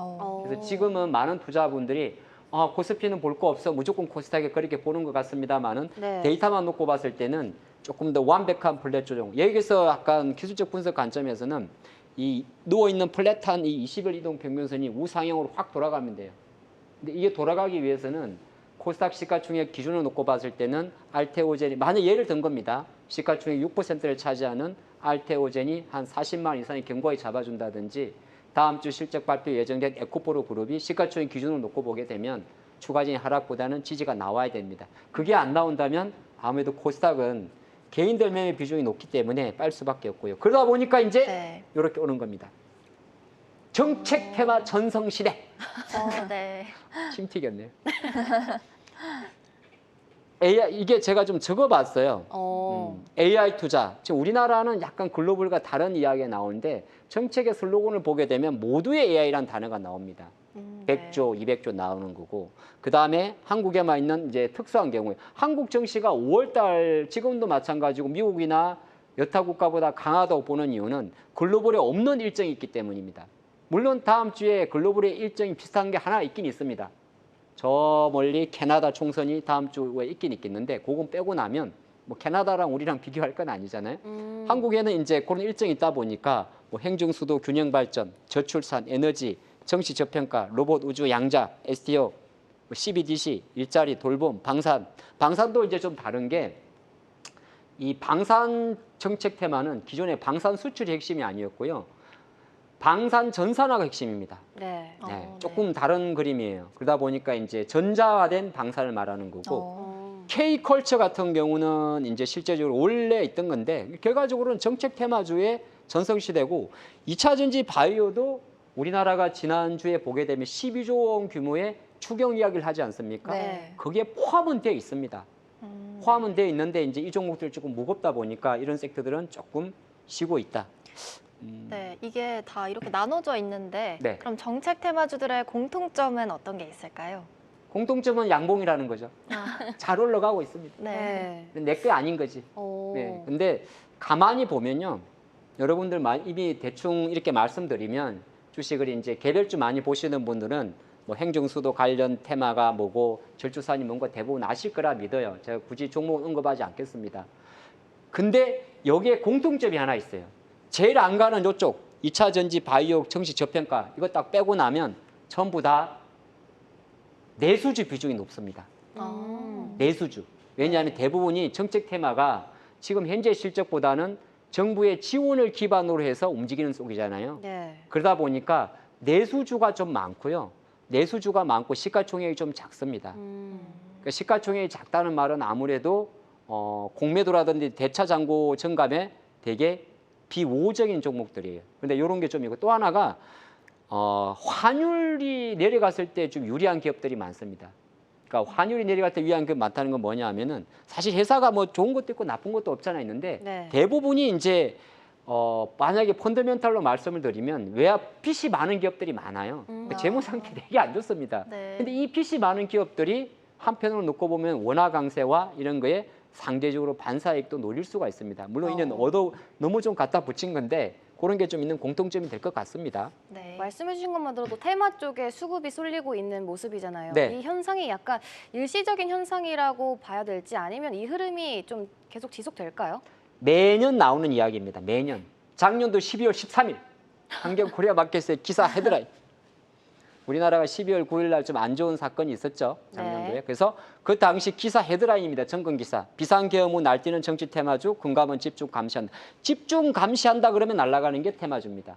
그래서 지금은 많은 투자분들이 코스피는 볼 거 없어 무조건 코스닥에 그렇게 보는 것 같습니다만은 네. 데이터만 놓고 봤을 때는 조금 더 완벽한 플랫 조정. 여기서 약간 기술적 분석 관점에서는 이 누워 있는 플랫한 이 20일 이동 평균선이 우상향으로 확 돌아가면 돼요. 근데 이게 돌아가기 위해서는 코스닥 시가총액 기준을 놓고 봤을 때는 알테오젠이 만약 예를 든 겁니다. 시가총액 6%를 차지하는 알테오젠이 한 40만 이상의 경과에 잡아준다든지 다음 주 실적 발표 예정된 에코프로 그룹이 시가총액 기준을 놓고 보게 되면 추가적인 하락보다는 지지가 나와야 됩니다. 그게 안 나온다면 아무래도 코스닥은 개인들 매매 비중이 높기 때문에 빨 수밖에 없고요. 그러다 보니까 이제 네. 이렇게 오는 겁니다. 정책 테마 전성시대. 네. 침 튀겼네요. AI, 이게 제가 좀 적어봤어요. AI 투자. 지금 우리나라는 약간 글로벌과 다른 이야기가 나오는데 정책의 슬로건을 보게 되면 모두의 AI라는 단어가 나옵니다. 100조, 200조 나오는 거고 그 다음에 한국에만 있는 이제 특수한 경우에 한국 증시가 5월달 지금도 마찬가지고 미국이나 여타 국가보다 강하다고 보는 이유는 글로벌에 없는 일정이 있기 때문입니다. 물론 다음 주에 글로벌의 일정이 비슷한 게 하나 있긴 있습니다. 저 멀리 캐나다 총선이 다음 주에 있긴 있겠는데 그건 빼고 나면 뭐 캐나다랑 우리랑 비교할 건 아니잖아요. 한국에는 이제 그런 일정이 있다 보니까 뭐 행정수도 균형 발전, 저출산, 에너지, 정시 저평가, 로봇 우주 양자, STO, CBDC, 일자리, 돌봄, 방산. 방산도 이제 좀 다른 게 이 방산 정책 테마는 기존의 방산 수출이 핵심이 아니었고요. 방산 전산화가 핵심입니다. 네. 네, 조금 다른 그림이에요. 그러다 보니까 이제 전자화된 방산을 말하는 거고 K컬처 같은 경우는 이제 실제적으로 원래 있던 건데 결과적으로는 정책 테마주의 전성시대고 2차 전지 바이오도 우리나라가 지난주에 보게 되면 12조 원 규모의 추경 이야기를 하지 않습니까? 네. 거기에 포함은 되어 있습니다. 포함은 되어 있는데 이제 이 종목들이 조금 무겁다 보니까 이런 섹터들은 조금 쉬고 있다. 네, 이게 다 이렇게 나눠져 있는데 네. 그럼 정책 테마주들의 공통점은 어떤 게 있을까요? 공통점은 양봉이라는 거죠. 잘 올라가고 있습니다. 네. 내 게 아닌 거지. 네. 근데 가만히 보면요. 여러분들 이미 대충 이렇게 말씀드리면 주식을 이제 개별주 많이 보시는 분들은 뭐 행정수도 관련 테마가 뭐고 절주산이 뭔가 대부분 아실 거라 믿어요. 제가 굳이 종목은 언급하지 않겠습니다. 근데 여기에 공통점이 하나 있어요. 제일 안 가는 이쪽 2차 전지, 바이오, 정시 저평가 이거 딱 빼고 나면 전부 다 내수주 비중이 높습니다. 내수주. 왜냐하면 대부분이 정책 테마가 지금 현재 실적보다는 정부의 지원을 기반으로 해서 움직이는 속이잖아요. 네. 그러다 보니까 내수주가 좀 많고요. 내수주가 많고 시가총액이 좀 작습니다. 그러니까 시가총액이 작다는 말은 아무래도 공매도라든지 대차장고 증감에 되게 비우호적인 종목들이에요. 근데 이런 게 좀 있고 또 하나가 환율이 내려갔을 때 좀 유리한 기업들이 많습니다. 그러니까 환율이 내려갈 때 유리한 기업 많다는 건 뭐냐 하면은 사실 회사가 뭐 좋은 것도 있고 나쁜 것도 없잖아 있는데 네. 대부분이 이제 만약에 펀더멘탈로 말씀을 드리면 외압 빚이 많은 기업들이 많아요. 그러니까 재무 상태 되게 안 좋습니다. 네. 근데 이 빚이 많은 기업들이 한편으로 놓고 보면 원화 강세와 이런 거에 상대적으로 반사이익도 노릴 수가 있습니다. 물론 이는 너무 좀 갖다 붙인 건데 그런 게 좀 있는 공통점이 될 것 같습니다. 네. 말씀해 주신 것만 들어도 테마 쪽에 수급이 쏠리고 있는 모습이잖아요. 네. 이 현상이 약간 일시적인 현상이라고 봐야 될지 아니면 이 흐름이 좀 계속 지속될까요? 매년 나오는 이야기입니다. 매년. 작년도 12월 13일 한경 코리아 마켓의 기사 헤드라인. 우리나라가 12월 9일 날 좀 안 좋은 사건이 있었죠. 작년도에. 네. 그래서 그 당시 기사 헤드라인입니다. 정권 기사. 비상계엄 날뛰는 정치 테마주, 금감원 집중 감시한다. 집중 감시한다 그러면 날아가는 게 테마주입니다.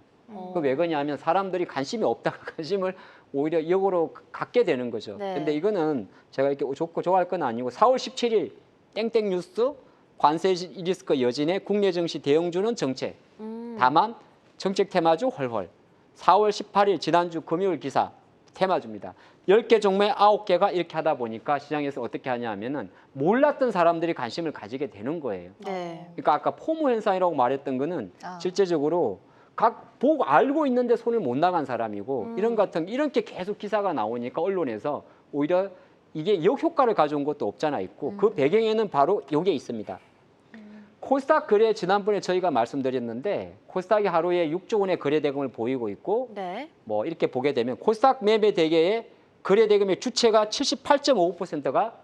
그 왜 그러냐면 사람들이 관심이 없다가 관심을 오히려 역으로 갖게 되는 거죠. 네. 근데 이거는 제가 이렇게 좋고 좋아할 건 아니고 4월 17일 땡땡 뉴스 관세 리스크 여진의 국내 증시 대형주는 정체. 다만 정책 테마주 헐헐. 4월 18일 지난주 금요일 기사 테마주입니다. 10개 종목에 9개가 이렇게 하다 보니까 시장에서 어떻게 하냐 하면은 몰랐던 사람들이 관심을 가지게 되는 거예요. 네. 그러니까 아까 포모 현상이라고 말했던 거는 아. 실제적으로 각 보고 알고 있는데 손을 못 나간 사람이고 이렇게 계속 기사가 나오니까 언론에서 오히려 이게 역효과를 가져온 것도 없잖아 있고 그 배경에는 바로 이게 있습니다. 코스닥 거래 지난번에 저희가 말씀드렸는데 코스닥이 하루에 6조 원의 거래 대금을 보이고 있고 네. 뭐 이렇게 보게 되면 코스닥 매매 대개의 거래 대금의 주체가 78.5%가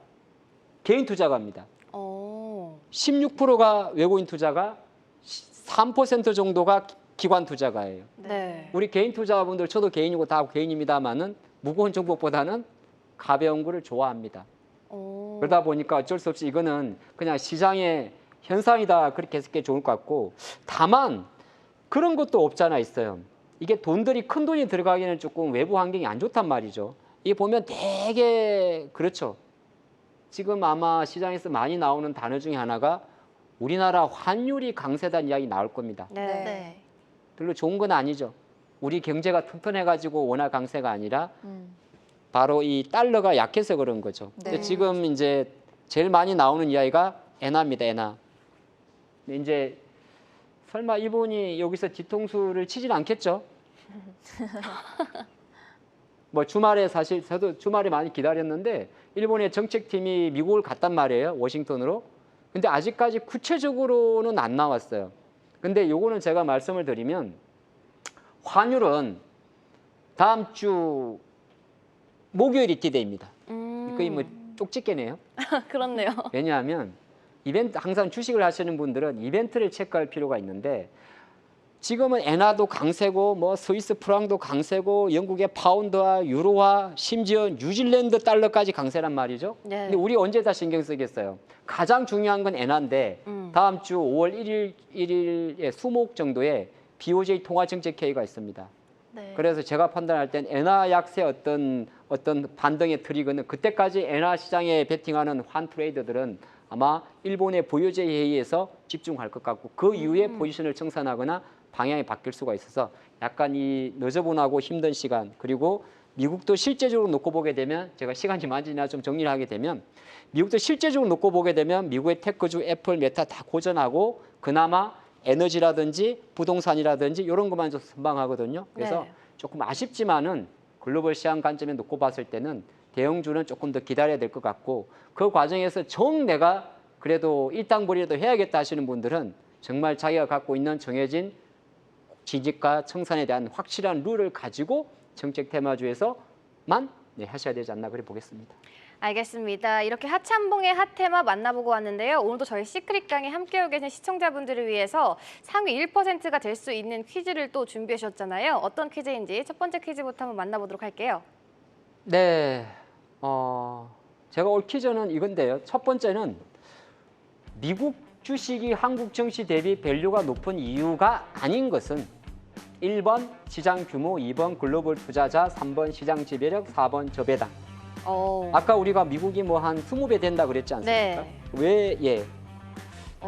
개인 투자가입니다. 16%가 외국인 투자가 3% 정도가 기관 투자가예요. 네. 우리 개인 투자분들 저도 개인이고 다 개인입니다만은 무거운 종목보다는 가벼운 거를 좋아합니다. 그러다 보니까 어쩔 수 없이 이거는 그냥 시장의 현상이다 그렇게 해석해 좋을 것 같고 다만 그런 것도 없잖아 있어요. 이게 돈들이 큰 돈이 들어가기에는 조금 외부 환경이 안 좋단 말이죠. 이게 보면 되게 그렇죠. 지금 아마 시장에서 많이 나오는 단어 중에 하나가 우리나라 환율이 강세다는 이야기 나올 겁니다. 네. 네. 별로 좋은 건 아니죠. 우리 경제가 튼튼해가지고 원화 강세가 아니라 바로 이 달러가 약해서 그런 거죠. 네. 근데 지금 이제 제일 많이 나오는 이야기가 엔화입니다. 엔화. 근데 이제 설마 이분이 여기서 뒤통수를 치진 않겠죠? 뭐 주말에 사실 저도 주말에 많이 기다렸는데 일본의 정책팀이 미국을 갔단 말이에요. 워싱턴으로. 근데 아직까지 구체적으로는 안 나왔어요. 근데 요거는 제가 말씀을 드리면 환율은 다음 주 목요일 이티데이입니다. 거의 뭐 쪽집게네요. 그렇네요. 왜냐하면 이벤트 항상 주식을 하시는 분들은 이벤트를 체크할 필요가 있는데 지금은 엔화도 강세고 뭐 스위스 프랑도 강세고 영국의 파운드와 유로와 심지어 뉴질랜드 달러까지 강세란 말이죠. 네. 근데 우리 언제 다 신경 쓰겠어요? 가장 중요한 건 엔화인데 다음 주 5월 1일에 수목 정도에 BOJ 통화 정책 회의가 있습니다. 네. 그래서 제가 판단할 땐 엔화 약세 어떤 반등의 트리거는 그때까지 엔화 시장에 베팅하는 환 트레이더들은 아마 일본의 보유제 회의에서 집중할 것 같고 그 이후에 포지션을 청산하거나 방향이 바뀔 수가 있어서 약간 이 너저분하고 힘든 시간 그리고 미국도 실제적으로 놓고 보게 되면 제가 시간이 많이 지나 좀 정리를 하게 되면 미국도 실제적으로 놓고 보게 되면 미국의 테크주 애플 메타 다 고전하고 그나마 에너지라든지 부동산이라든지 이런 것만 좀 선방하거든요. 그래서 네. 조금 아쉽지만은 글로벌 시장 관점에 놓고 봤을 때는 대형주는 조금 더 기다려야 될 것 같고 그 과정에서 정 내가 그래도 일당벌이라도 해야겠다 하시는 분들은 정말 자기가 갖고 있는 정해진 지지과 청산에 대한 확실한 룰을 가지고 정책 테마주에서만 네, 하셔야 되지 않나 그래 보겠습니다. 알겠습니다. 이렇게 하참봉의 핫테마 만나보고 왔는데요. 오늘도 저희 시크릿 강에 함께하고 계신 시청자분들을 위해서 상위 1%가 될 수 있는 퀴즈를 또 준비해 주셨잖아요. 어떤 퀴즈인지 첫 번째 퀴즈부터 한번 만나보도록 할게요. 네, 제가 올 퀴즈는 이건데요. 첫 번째는 미국 주식이 한국 증시 대비 밸류가 높은 이유가 아닌 것은 1번 시장 규모, 2번 글로벌 투자자, 3번 시장 지배력, 4번 저배당. 아까 우리가 미국이 뭐 한 20배 된다 그랬지 않습니까? 네. 왜, 예.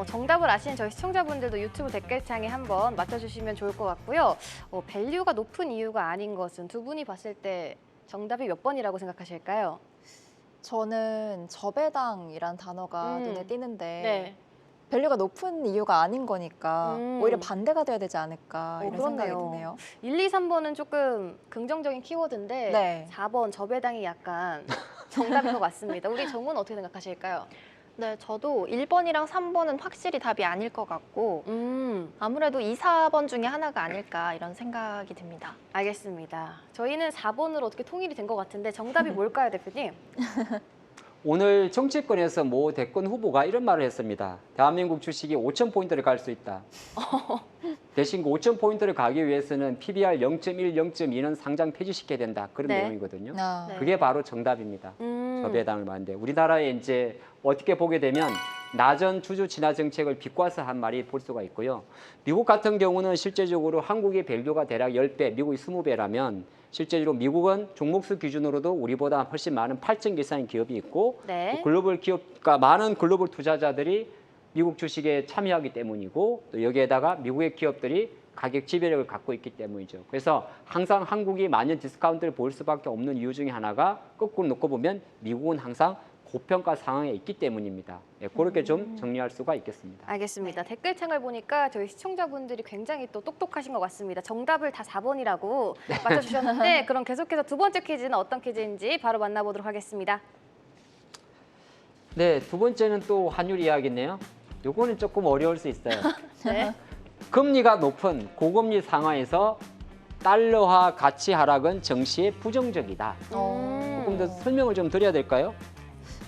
정답을 아시는 저희 시청자분들도 유튜브 댓글창에 한번 맞춰주시면 좋을 것 같고요. 밸류가 높은 이유가 아닌 것은 두 분이 봤을 때 정답이 몇 번이라고 생각하실까요? 저는 저배당이란 단어가 눈에 띄는데 네. 밸류가 높은 이유가 아닌 거니까 오히려 반대가 돼야 되지 않을까 이런 생각이 그렇네요. 드네요. 1, 2, 3번은 조금 긍정적인 키워드인데 네. 4번 저배당이 약간 정답인 것 같습니다. 우리 정훈 어떻게 생각하실까요? 네, 저도 1번이랑 3번은 확실히 답이 아닐 것 같고 아무래도 2, 4번 중에 하나가 아닐까 이런 생각이 듭니다. 알겠습니다. 저희는 4번으로 어떻게 통일이 된 것 같은데 정답이 뭘까요, 대표님? 오늘 정치권에서 모 대권 후보가 이런 말을 했습니다. 대한민국 주식이 5,000포인트를 갈 수 있다. 대신 그 5,000포인트를 가기 위해서는 PBR 0.1, 0.2는 상장 폐지시켜야 된다. 그런 네. 내용이거든요. 네. 그게 바로 정답입니다. 저배당을 말하는데 우리나라에 이제 어떻게 보게 되면 나전 주주 친화 정책을 비꼬아서 한 말이 볼 수가 있고요. 미국 같은 경우는 실제적으로 한국의 밸류가 대략 10배, 미국이 20배라면 실제로 미국은 종목수 기준으로도 우리보다 훨씬 많은 8천 개 이상의 기업이 있고 네. 또 글로벌 기업과 많은 글로벌 투자자들이 미국 주식에 참여하기 때문이고 또 여기에다가 미국의 기업들이 가격 지배력을 갖고 있기 때문이죠. 그래서 항상 한국이 많은 디스카운트를 보일 수밖에 없는 이유 중에 하나가 거꾸로 놓고 보면 미국은 항상 고평가 상황에 있기 때문입니다. 네, 그렇게 좀 정리할 수가 있겠습니다. 알겠습니다. 댓글창을 보니까 저희 시청자분들이 굉장히 또 똑똑하신 것 같습니다. 정답을 다 4번이라고 맞춰주셨는데 그럼 계속해서 두 번째 퀴즈는 어떤 퀴즈인지 바로 만나보도록 하겠습니다. 네, 두 번째는 또 환율 이야기네요. 요거는 조금 어려울 수 있어요. 네. 금리가 높은 고금리 상황에서 달러화 가치 하락은 정시에 부정적이다. 조금 더 설명을 좀 드려야 될까요?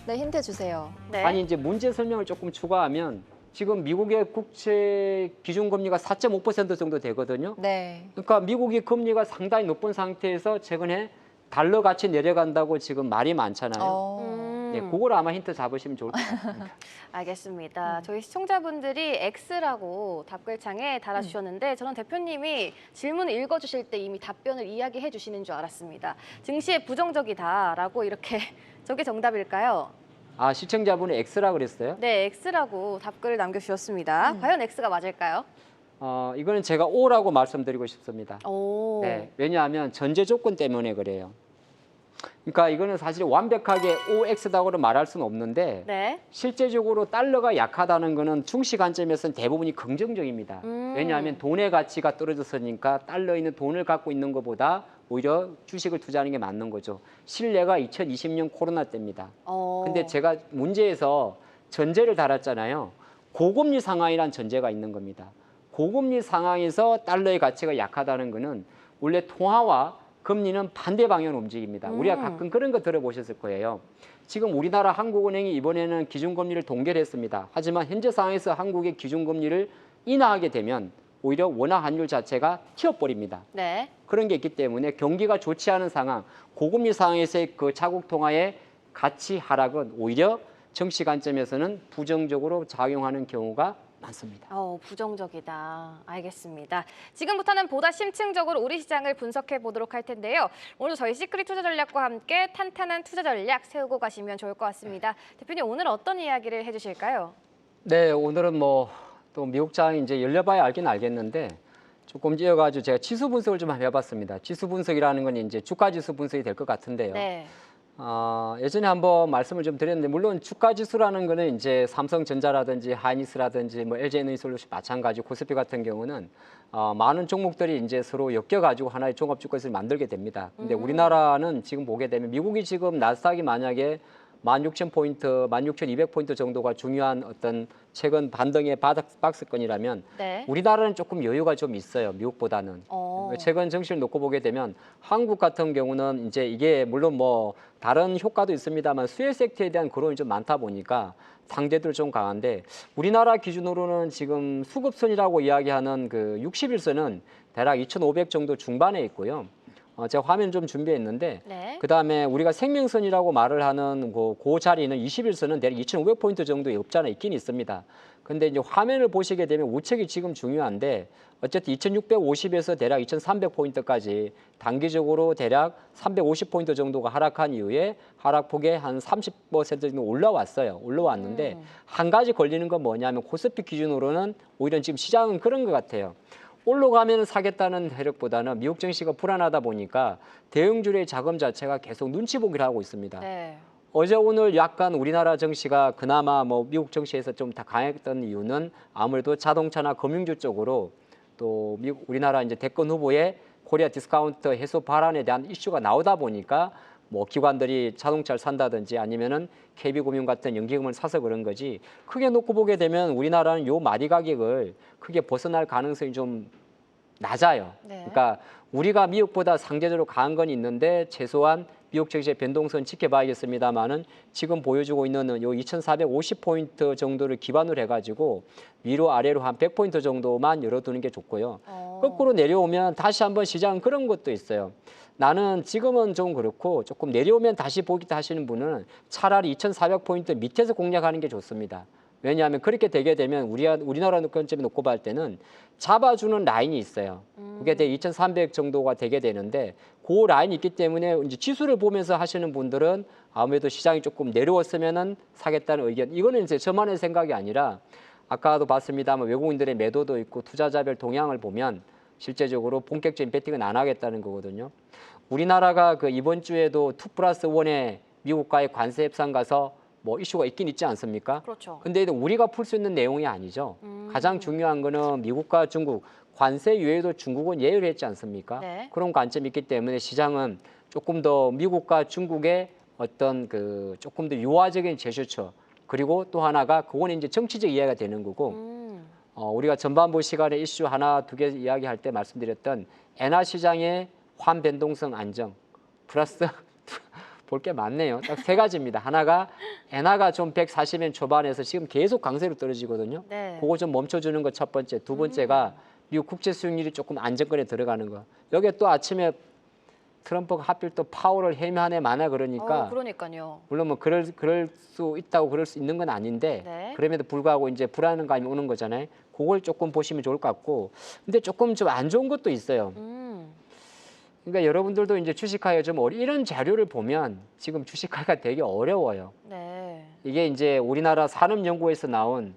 네, 힌트 주세요. 네. 아니 이제 문제 설명을 조금 추가하면 지금 미국의 국채 기준금리가 4.5% 정도 되거든요. 네. 그러니까 미국이 금리가 상당히 높은 상태에서 최근에 달러 가치 내려간다고 지금 말이 많잖아요. 네, 그걸 아마 힌트 잡으시면 좋을 것 같습니다. 알겠습니다. 저희 시청자분들이 X라고 답글창에 달아주셨는데 저는 대표님이 질문을 읽어주실 때 이미 답변을 이야기해 주시는 줄 알았습니다. 증시에 부정적이다라고 이렇게 저게 정답일까요? 아, 시청자분이 X라 그랬어요? 네, X라고 답글을 남겨주셨습니다. 과연 X가 맞을까요? 이거는 제가 O라고 말씀드리고 싶습니다. 오. 네, 왜냐하면 전제 조건 때문에 그래요. 그러니까 이거는 사실 완벽하게 OX다고는 말할 수는 없는데 네. 실제적으로 달러가 약하다는 거는 중시 관점에서는 대부분이 긍정적입니다. 왜냐하면 돈의 가치가 떨어졌으니까 달러에 있는 돈을 갖고 있는 것보다 오히려 주식을 투자하는 게 맞는 거죠. 신뢰가 2020년 코로나 때입니다. 근데 제가 문제에서 전제를 달았잖아요. 고금리 상황이란 전제가 있는 겁니다. 고금리 상황에서 달러의 가치가 약하다는 거는 원래 통화와 금리는 반대 방향으로 움직입니다. 우리가 가끔 그런 거 들어보셨을 거예요. 지금 우리나라 한국은행이 이번에는 기준금리를 동결했습니다. 하지만 현재 상황에서 한국의 기준금리를 인하하게 되면 오히려 원화 환율 자체가 튀어버립니다. 네. 그런 게 있기 때문에 경기가 좋지 않은 상황, 고금리 상황에서의 그 자국 통화의 가치 하락은 오히려 정시 관점에서는 부정적으로 작용하는 경우가 많습니다. 부정적이다. 알겠습니다. 지금부터는 보다 심층적으로 우리 시장을 분석해 보도록 할 텐데요. 오늘 저희 시크릿 투자 전략과 함께 탄탄한 투자 전략 세우고 가시면 좋을 것 같습니다. 대표님 오늘 어떤 이야기를 해주실까요? 네, 오늘은 뭐 또 미국장이 이제 열려봐야 알긴 알겠는데 조금 이어가지고 제가 지수 분석을 좀 해봤습니다. 지수 분석이라는 건 이제 주가 지수 분석이 될 것 같은데요. 네. 예전에 한번 말씀을 좀 드렸는데 물론 주가 지수라는 거는 이제 삼성전자라든지 하이닉스라든지 뭐 LG에너지솔루션 마찬가지 코스피 같은 경우는 많은 종목들이 이제 서로 엮여가지고 하나의 종합 주가지수를 만들게 됩니다. 근데 우리나라는 지금 보게 되면 미국이 지금 나스닥이 만약에 16,000포인트, 16,200포인트 정도가 중요한 어떤 최근 반등의 박스권이라면 네. 우리나라는 조금 여유가 좀 있어요. 미국보다는. 최근 증시를 놓고 보게 되면 한국 같은 경우는 이제 이게 물론 뭐 다른 효과도 있습니다만 수혜 섹터에 대한 그론이 좀 많다 보니까 상대들 좀 강한데 우리나라 기준으로는 지금 수급선이라고 이야기하는 그 60일선은 대략 2,500 정도 중반에 있고요. 제가 화면 좀 준비했는데 네. 그다음에 우리가 생명선이라고 말을 하는 그 자리는 20일선은 대략 2,500포인트 정도의 없잖아 있긴 있습니다. 근데 이제 화면을 보시게 되면 우측이 지금 중요한데 어쨌든 2,650에서 대략 2,300포인트까지 단기적으로 대략 350포인트 정도가 하락한 이후에 하락폭에 한 30% 정도 올라왔어요. 올라왔는데 한 가지 걸리는 건 뭐냐면 코스피 기준으로는 오히려 지금 시장은 그런 것 같아요. 올라가면 사겠다는 세력보다는 미국 증시가 불안하다 보니까 대형주의 자금 자체가 계속 눈치 보기를 하고 있습니다. 네. 어제 오늘 약간 우리나라 증시가 그나마 뭐 미국 증시에서 좀 더 강했던 이유는 아무래도 자동차나 금융주 쪽으로 또 미국 우리나라 이제 대권 후보의 코리아 디스카운트 해소 발언에 대한 이슈가 나오다 보니까 뭐 기관들이 자동차를 산다든지 아니면은 KB금융 같은 연기금을 사서 그런 거지 크게 놓고 보게 되면 우리나라는 요 마디 가격을 크게 벗어날 가능성이 좀 낮아요. 네. 그러니까 우리가 미국보다 상대적으로 강한 건 있는데 최소한 미국 증시의 변동성 지켜봐야겠습니다만은 지금 보여주고 있는 요 2,450포인트 정도를 기반으로 해가지고 위로 아래로 한 100포인트 정도만 열어두는 게 좋고요. 거꾸로 내려오면 다시 한번 시장 그런 것도 있어요. 나는 지금은 좀 그렇고 조금 내려오면 다시 보기도 하시는 분은 차라리 2,400포인트 밑에서 공략하는 게 좋습니다. 왜냐하면 그렇게 되게 되면 우리나라 관점에 놓고 볼 때는 잡아주는 라인이 있어요. 그게 2,300 정도가 되게 되는데 그 라인이 있기 때문에 이제 지수를 보면서 하시는 분들은 아무래도 시장이 조금 내려왔으면은 사겠다는 의견. 이거는 이제 저만의 생각이 아니라 아까도 봤습니다만 외국인들의 매도도 있고 투자자별 동향을 보면 실제적으로 본격적인 베팅은 안 하겠다는 거거든요. 우리나라가 그 이번 주에도 2+1의 미국과의 관세 협상 가서 뭐 이슈가 있긴 있지 않습니까? 그렇죠. 근데 우리가 풀 수 있는 내용이 아니죠. 가장 중요한 거는 미국과 중국 관세 유예도 중국은 예외를 했지 않습니까? 네. 그런 관점이 있기 때문에 시장은 조금 더 미국과 중국의 어떤 그 조금 더 유화적인 제스처 그리고 또 하나가 그거는 이제 정치적 이해가 되는 거고 우리가 전반부 시간에 이슈 하나 두 개 이야기할 때 말씀드렸던 엔화 시장의 환 변동성 안정 플러스 볼 게 많네요. 딱 세 가지입니다. 하나가 엔화가 좀 140엔 초반에서 지금 계속 강세로 떨어지거든요. 네. 그거 좀 멈춰주는 거 첫 번째. 두 번째가 미국 국제 수익률이 조금 안정권에 들어가는 거. 여기에 또 아침에 트럼프가 하필 또 파월을 해면에 많아 그러니까 그러니까요. 물론 뭐 그럴 수 있다고 그럴 수 있는 건 아닌데 네. 그럼에도 불구하고 이제 불안한 감이 오는 거잖아요. 그걸 조금 보시면 좋을 것 같고 근데 조금 좀 안 좋은 것도 있어요. 그러니까 여러분들도 이제 주식하여 좀 이런 자료를 보면 지금 주식하기가 되게 어려워요. 네. 이게 이제 우리나라 산업연구에서 나온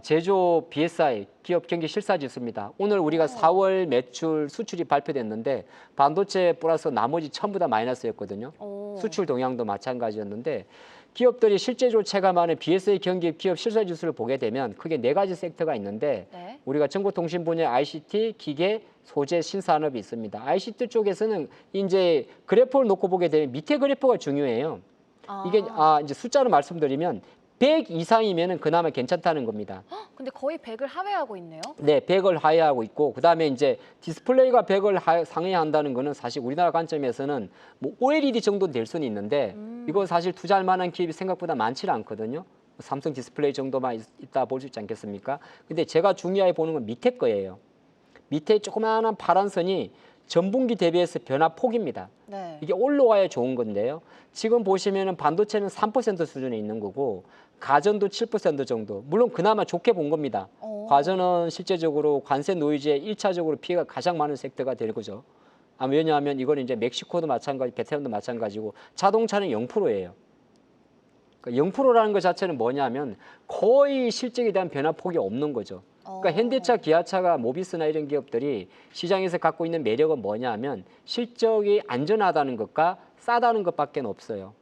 제조 BSI 기업 경기 실사 지수입니다. 오늘 우리가 4월 매출 수출이 발표됐는데 반도체 플러스 나머지 전부 다 마이너스였거든요. 수출 동향도 마찬가지였는데 기업들이 실제적으로 체감하는 BSI 경기 기업 실사 지수를 보게 되면 크게 네 가지 섹터가 있는데 네. 우리가 정보통신 분야 ICT, 기계, 소재, 신산업이 있습니다. ICT 쪽에서는 이제 그래프를 놓고 보게 되면 밑에 그래프가 중요해요. 이게 이제 숫자로 말씀드리면 100 이상이면은 그나마 괜찮다는 겁니다. 근데 거의 100을 하회하고 있네요. 네, 100을 하회하고 있고 그다음에 이제 디스플레이가 100을 상회한다는 거는 사실 우리나라 관점에서는 뭐 OLED 정도는 될 수는 있는데 이거 사실 투자할 만한 기업이 생각보다 많지 않거든요. 삼성 디스플레이 정도만 있다 볼 수 있지 않겠습니까? 근데 제가 중요하게 보는 건 밑에 거예요. 밑에 조그마한 파란 선이 전분기 대비해서 변화폭입니다. 네. 이게 올라와야 좋은 건데요. 지금 보시면은 반도체는 3% 수준에 있는 거고 가전도 7% 정도. 물론 그나마 좋게 본 겁니다. 가전은 실제적으로 관세 노이즈에 1차적으로 피해가 가장 많은 섹터가 되는 거죠. 왜냐하면 이거는 이제 멕시코도 마찬가지, 베트남도 마찬가지고 자동차는 0%예요. 그러니까 0%라는 것 자체는 뭐냐면 거의 실적에 대한 변화폭이 없는 거죠. 그러니까 현대차, 기아차가 모비스나 이런 기업들이 시장에서 갖고 있는 매력은 뭐냐면 실적이 안전하다는 것과 싸다는 것밖에 없어요.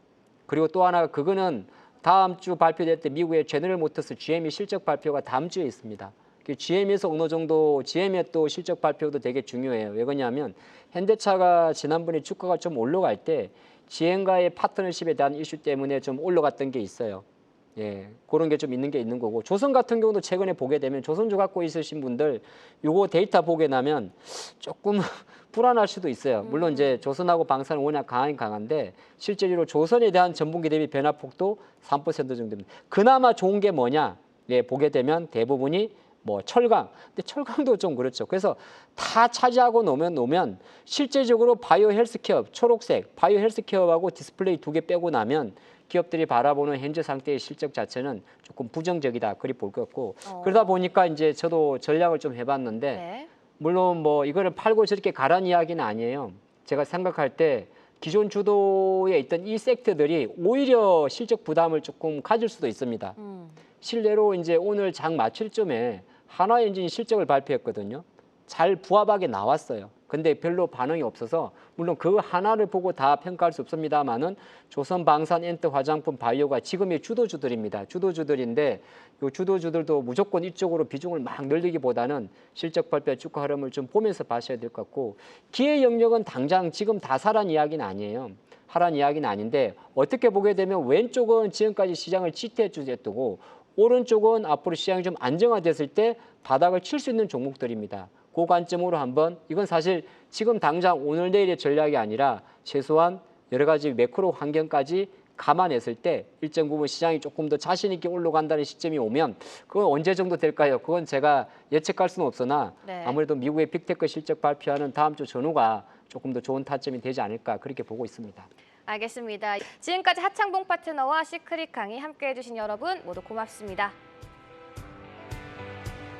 그리고 또 하나가 그거는 다음 주 발표될 미국의 제너럴 모터스 GM이 실적 발표가 다음 주에 있습니다. GM에서 어느 정도 GM의 또 실적 발표도 되게 중요해요. 왜 그러냐면 현대차가 지난번에 주가가 좀 올라갈 때 지행가의 파트너십에 대한 이슈 때문에 좀 올라갔던 게 있어요. 예, 그런 게 좀 있는 게 있는 거고 조선 같은 경우도 최근에 보게 되면 조선주 갖고 있으신 분들 요거 데이터 보게 나면 조금 불안할 수도 있어요. 물론 이제 조선하고 방사는 워낙 강한데 실제로 조선에 대한 전분기 대비 변화폭도 3% 정도입니다. 그나마 좋은 게 뭐냐? 예, 보게 되면 대부분이 뭐 철강. 근데 철강도 좀 그렇죠. 그래서 다 차지하고 놓으면 실제적으로 바이오 헬스케어 초록색 바이오 헬스케어하고 디스플레이 2개 빼고 나면 기업들이 바라보는 현재 상태의 실적 자체는 조금 부정적이다. 그리 볼 것 같고 그러다 보니까 이제 저도 전략을 좀 해봤는데 네. 물론 뭐 이거를 팔고 저렇게 가라는 이야기는 아니에요. 제가 생각할 때 기존 주도에 있던 이 섹터들이 오히려 실적 부담을 조금 가질 수도 있습니다. 실례로 이제 오늘 장 마칠 쯤에 한화엔진이 실적을 발표했거든요. 잘 부합하게 나왔어요. 근데 별로 반응이 없어서 물론 그 하나를 보고 다 평가할 수 없습니다만은 조선방산, 엔트, 화장품, 바이오가 지금의 주도주들입니다. 주도주들인데 이 주도주들도 무조건 이쪽으로 비중을 막 늘리기보다는 실적 발표 주가 흐름을 좀 보면서 봐셔야 될 것 같고 기회 영역은 당장 지금 다 사란 이야기는 아니에요. 하란 이야기는 아닌데 어떻게 보게 되면 왼쪽은 지금까지 시장을 지탱해 주셨고 오른쪽은 앞으로 시장이 좀 안정화됐을 때 바닥을 칠 수 있는 종목들입니다. 그 관점으로 한번 이건 사실 지금 당장 오늘 내일의 전략이 아니라 최소한 여러 가지 매크로 환경까지 감안했을 때 일정 부분 시장이 조금 더 자신 있게 올라간다는 시점이 오면 그건 언제 정도 될까요? 그건 제가 예측할 수는 없으나 네. 아무래도 미국의 빅테크 실적 발표하는 다음 주 전후가 조금 더 좋은 타점이 되지 않을까 그렇게 보고 있습니다. 알겠습니다. 지금까지 하창봉 파트너와 시크릿 강의 함께해 주신 여러분 모두 고맙습니다.